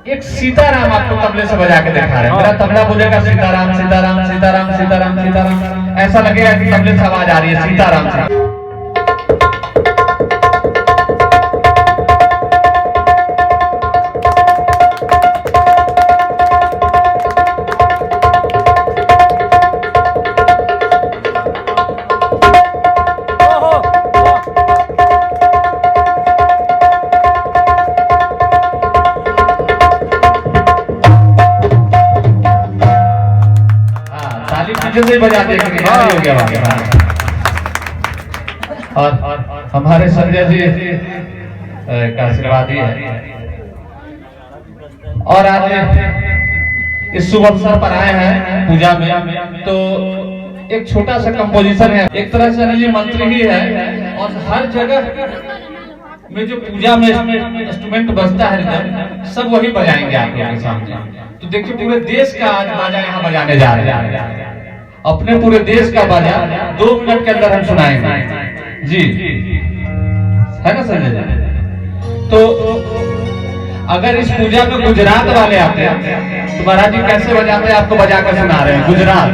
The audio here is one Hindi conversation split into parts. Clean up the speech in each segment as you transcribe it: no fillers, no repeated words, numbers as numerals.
एक सीताराम आपको तबले से बजा के दिखा रहे हैं। मेरा तबला बोलेगा सीताराम सीताराम सीताराम सीताराम सीताराम, ऐसा लगेगा कि तबले से आवाज आ रही है सीताराम से। से बजाते हो गया और हमारे संजय जी का आशीर्वाद ही है। और आज इस शुभ अवसर पर आए हैं पूजा में, तो एक छोटा सा कंपोजिशन है, एक तरह से अनिल जी मंत्री ही है और हर जगह में जो पूजा में इंस्ट्रूमेंट बजता है सब वही बजाएंगे आप लोगों के सामने। तो देखिए पूरे देश का आज बाजा यहाँ बजाने जा रहे हैं, अपने पूरे देश का बाजा 2 मिनट के अंदर हम सुनाएंगे जी, है ना संजय जी? तो अगर इस पूजा में गुजरात वाले आते हैं तो महाराज जी कैसे बजाते हैं आपको बजा कर सुना रहे हैं गुजरात।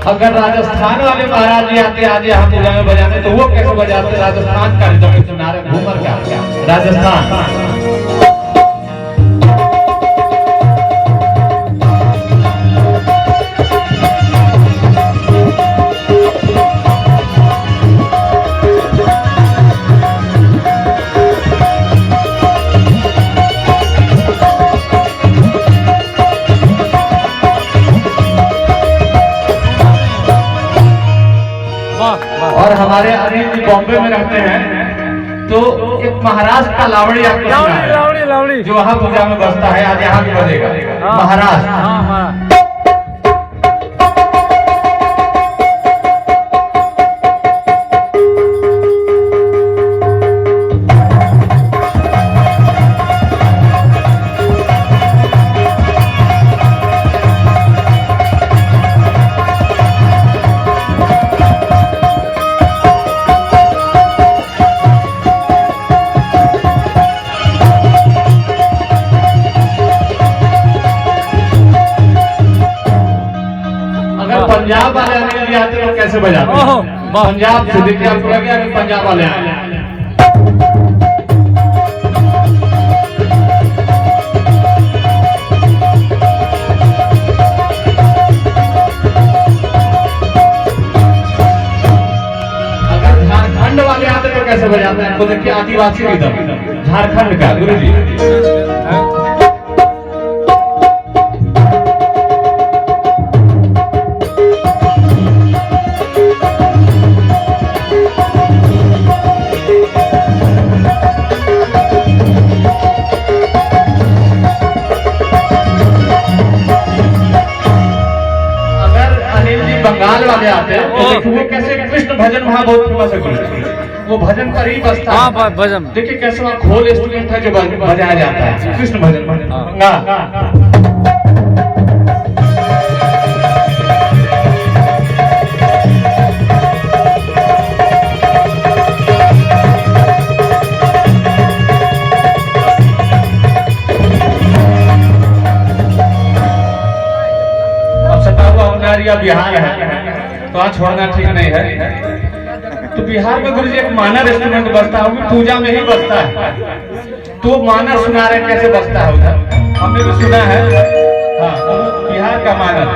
अगर राजस्थान वाले महाराज जी आते आज यहाँ पूजा में बजाने तो वो कैसे बजाते? राजस्थान का रिदम सुना रहे, घूमर का राजस्थान। और हमारे अनिल जी बॉम्बे में रहते हैं, तो एक महाराष्ट्र का लावड़ी आपको लावड़ी जो वहाँ पूजा में बजता है, आज यहाँ भी बजेगा महाराष्ट्र। पंजाब वाले अनिल आते हैं कैसे बजाते हैं? पंजाब से देखिए आपको लगे कि पंजाब वाले आए। अगर झारखंड वाले आते तो कैसे बजाते हैं? तो देखिए आदिवासी रिदम झारखंड का गुरु जी। बंगाल वाले आते हैं तो देखिए वो कैसे कृष्ण भजन वहाँ बहुत फेमस है, वो भजन पर ही बजता है। भजन देखिए कैसे वहाँ खोल इंस्ट्रूमेंट है जो बजाया जाता है, कृष्ण भजन। बिहार है तो आज छोड़ना ठीक नहीं है। तो बिहार में गुरुजी एक मानर इंस्ट्रूमेंट बजता है, वो पूजा में ही बजता है। तो मानर सुना रहे कैसे बजता है उधर, हमने भी सुना है। हाँ, बिहार का मानर।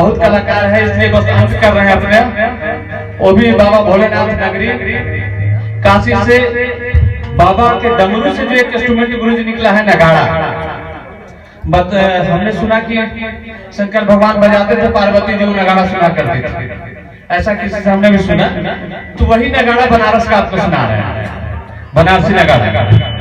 बहुत कलाकार है, इसलिए बस अंत कर रहे हैं अपने। वो भी बाबा भोलेनाथ नगरी काशी से बाबा के डमरू से जो एक इंस्ट्रूमेंट गुरु जी निकला है नगाड़ा। बट हमने सुना कि शंकर भगवान बजाते थे, पार्वती जी वो नगाड़ा सुना करते थे, ऐसा किसी से हमने भी सुना। तो वही नगाड़ा बनारस का आपको सुना रहे हैं, बनारसी नगाड़ा।